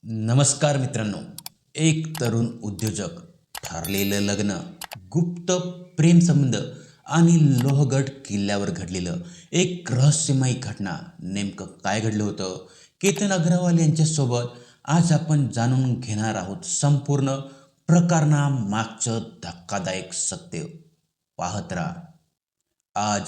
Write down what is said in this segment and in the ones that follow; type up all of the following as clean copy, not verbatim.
नमस्कार मित्रांनो. एक तरुण उद्योजक, ठरलेलं लग्न, गुप्त प्रेमसंबंध आणि लोहगड किल्ल्यावर घडलेलं एक रहस्यमयी घटना. नेमकं काय घडलं होतं केतन अग्रवाल यांच्यासोबत आज आपण जाणून घेणार आहोत. संपूर्ण प्रकरणामागचं धक्कादायक सत्य पाहत राहा. आज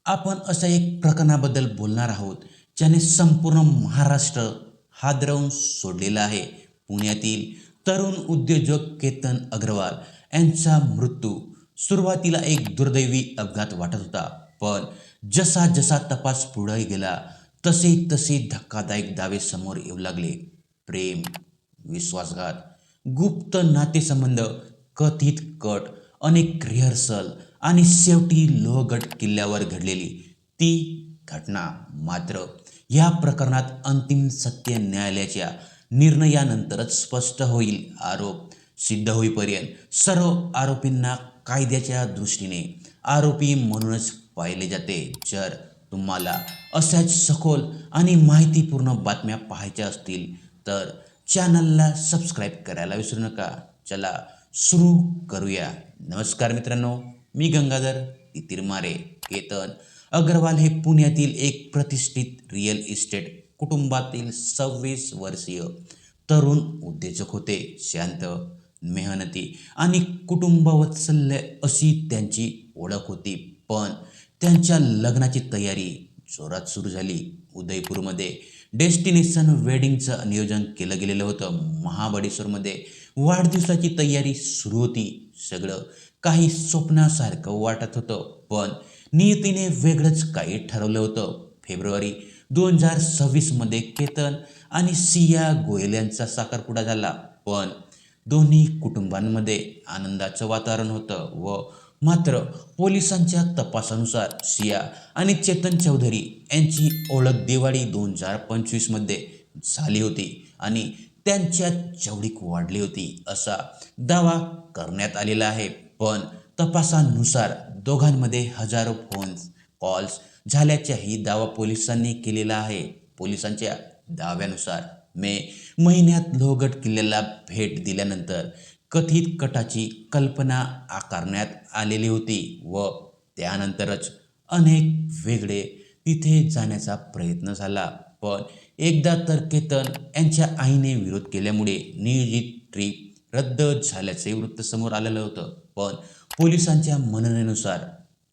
आपण अशा एक प्रकरणाबद्दल बोलणार आहोत ज्याने संपूर्ण महाराष्ट्र हादरवून सोडलेला आहे. पुण्यातील तरुण उद्योजक केतन अग्रवाल यांचा मृत्यू सुरुवातीला एक दुर्दैवी अपघात वाटत होता, पण जसा जसा तपास पुढे गेला तसे तसे धक्कादायक दावे समोर येऊ लागले. प्रेम, विश्वासघात, गुप्त नातेसंबंध, कथित कट, अनेक रिहर्सल आणि शेवटी लोहगड किल्ल्यावर घडलेली ती घटना. मात्र या प्रकरणात अंतिम सत्य न्यायालयाच्या निर्णयानंतरच स्पष्ट होईल. आरोप सिद्ध होईपर्यंत सर्व आरोपींना कायद्याच्या दृष्टीने आरोपी म्हणूनच पाहिले जाते. जर तुम्हाला अशाच सखोल आणि माहितीपूर्ण बातम्या पाहायच्या असतील तर चॅनलला सबस्क्राईब करायला विसरू नका. चला सुरू करूया. नमस्कार मित्रांनो, मी गंगाधर तिरमारे. केतन अग्रवाल हे पुण्यातील एक प्रतिष्ठित रिअल इस्टेट कुटुंबातील 26 वर्षीय तरुण उद्योजक होते. शांत, मेहनती आणि कुटुंबवात्सल्य अशी त्यांची ओळख होती. पण त्यांच्या लग्नाची तयारी जोरात सुरू झाली. उदयपूरमध्ये डेस्टिनेशन वेडिंगचं नियोजन केलं गेलेलं होतं. महाबळेश्वरमध्ये वाढदिवसाची तयारी सुरू होती. सगळं काही स्वप्नासारखं वाटत होतं, पण नियतीने वेगळंच काही ठरवलं होतं. फेब्रुवारी 2026 मध्ये केतन आणि सिया गोयल यांचा साखरपुडा झाला. पण दोन्ही कुटुंबांमध्ये आनंदाचं वातावरण होतं. मात्र पोलिसांच्या तपासानुसार सिया आणि चेतन चौधरी यांची ओळख दिवाळी 2025 मध्ये झाली होती आणि त्यांच्यात जवळीक वाढली होती असा दावा करण्यात आलेला आहे. पण तपासानुसार दोघांमध्ये हजारो फोन कॉल्स झाल्याचाही दावा पोलिसांनी केलेला आहे. पोलिसांच्या दाव्यानुसार मे महिन्यात लोहगड किल्ल्याला भेट दिल्यानंतर कथित कटाची कल्पना आकारण्यात आलेली होती व त्यानंतरच अनेक वेगळे तिथे जाण्याचा प्रयत्न झाला. पण एकदा तर केतन यांच्या आईने विरोध केल्यामुळे नियोजित ट्रिप रद्द झाल्याचे वृत्त समोर आलेलं होतं. पण पोलिसांच्या म्हणण्यानुसार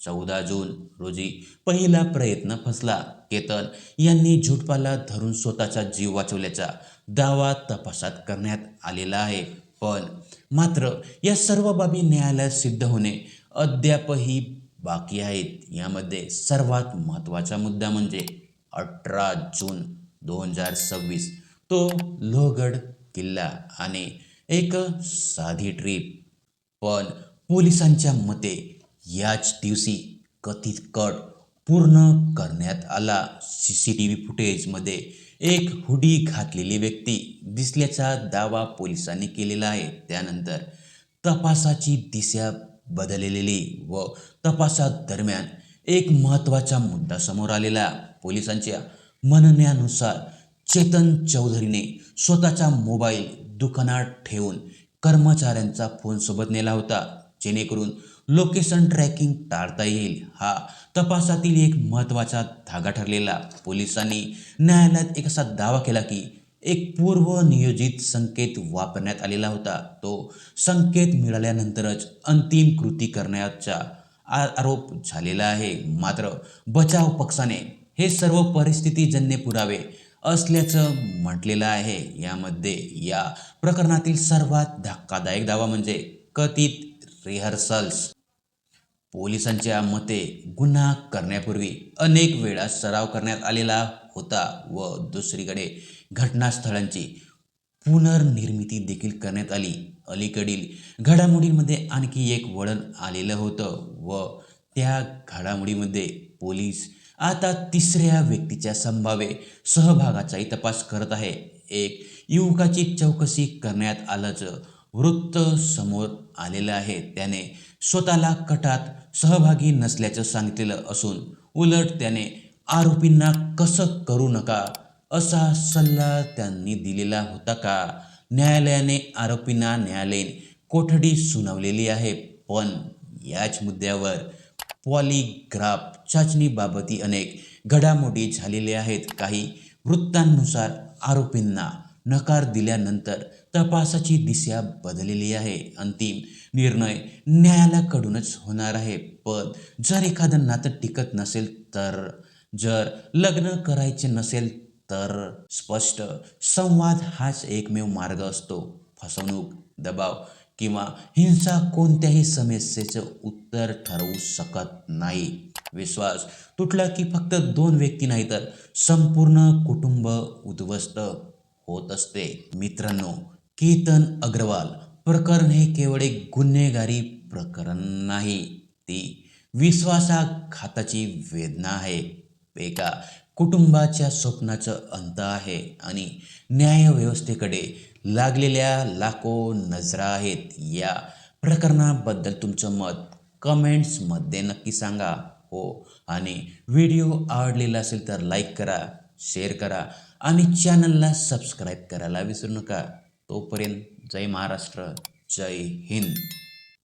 14 जून रोजी पहिला प्रयत्न फसला. केतन यांनी झुडपाला धरून स्वतःचा जीव वाचवल्याचा दावा तपासात करण्यात आलेला आहे. पण मात्र या सर्व बाबी न्यायालयात सिद्ध होणे अद्यापही बाकी आहेत. यामध्ये सर्वात महत्त्वाचा मुद्दा म्हणजे 18 जून 2026 तो लोहगड किल्ला आणि एक साधी ट्रिप. पण पोलिसांच्या मते याच दिवशी कथित कट पूर्ण करण्यात आला. CCTV फुटेजमध्ये एक हुडी घातलेली व्यक्ती दिसल्याचा दावा पोलिसांनी केलेला आहे. त्यानंतर तपासाची दिशा बदललेली व तपासादरम्यान एक महत्त्वाचा मुद्दा समोर आलेला. पोलिसांच्या म्हणण्यानुसार चेतन चौधरीने स्वतःचा मोबाईल दुकानात ठेवून कर्मचाऱ्यांचा फोन सोबत नेला होता, जेणेकरून लोकेशन ट्रॅकिंग टाळता येईल. हा तपासातील एक महत्त्वाचा धागा ठरलेला. पोलिसांनी न्यायालयात एक असा दावा केला की एक पूर्वनियोजित संकेत वापरण्यात आलेला होता. तो संकेत मिळाल्यानंतरच अंतिम कृती करण्याचा आरोप झालेला आहे. मात्र बचाव पक्षाने हे सर्व परिस्थितीजन्य पुरावे असल्याचं म्हटलेलं आहे. यामध्ये या प्रकरणातील सर्वात धक्कादायक दावा म्हणजे कथित रिहर्सल्स. पोलिसांच्या मते गुन्हा करण्यापूर्वी अनेक वेळा सराव करण्यात आलेला होता व दुसरीकडे घटनास्थळांची पुनर्निर्मिती देखील करण्यात आली. अलीकडील घडामोडींमध्ये आणखी एक वळण आलेलं होतं व त्या घडामोडीमध्ये पोलीस आता तिसऱ्या व्यक्तीच्या संभाव्य सहभागाचाही तपास करत आहे. एक युवकाची चौकशी करण्यात आल्याचं वृत्त समोर आलेलं आहे. त्याने स्वतःला कटात सहभागी नसल्याचं सांगितलेलं असून उलट त्याने आरोपींना कसं करू नका असा सल्ला त्यांनी दिलेला होता का? न्यायालयाने आरोपींना न्यायालयीन कोठडी सुनावलेली आहे, पण याच मुद्द्यावर पॉलिग्राफ चाचणीबाबतही अनेक घडामोडी झालेल्या आहेत. काही वृत्तांनुसार आरोपींना नकार दिल्यानंतर तपासाची दिशा बदललेली आहे. अंतिम निर्णय न्यायालयाकडूनच होणार आहे. पण जर एखादं नातं टिकत नसेल तर, जर लग्न करायचे नसेल तर स्पष्ट संवाद हाच एकमेव मार्ग असतो. फसवणूक, दबाव किंवा हिंसा कोणत्याही समस्येचं उत्तर ठरवू शकत नाही. विश्वास तुटला की फक्त दोन व्यक्ती नाही तर संपूर्ण कुटुंब उद्ध्वस्त होत असते. मित्रांनो, केतन अग्रवाल प्रकरण हे केवळ एक गुन्हेगारी प्रकरण नाही, ती विश्वासघाताची वेदना आहे. एका कुटुंबाच्या स्वप्नाचं अंत आहे आणि न्यायव्यवस्थेकडे लागलेल्या लाखो नजरा आहेत. या प्रकरणाबद्दल तुमचं मत कमेंट्समध्ये नक्की सांगा. हो, आणि व्हिडिओ आवडलेला असेल तर लाईक करा, शेअर करा आणि चॅनलला सबस्क्राईब करायला विसरू नका. तोपर्यंत जय महाराष्ट्र, जय हिंद.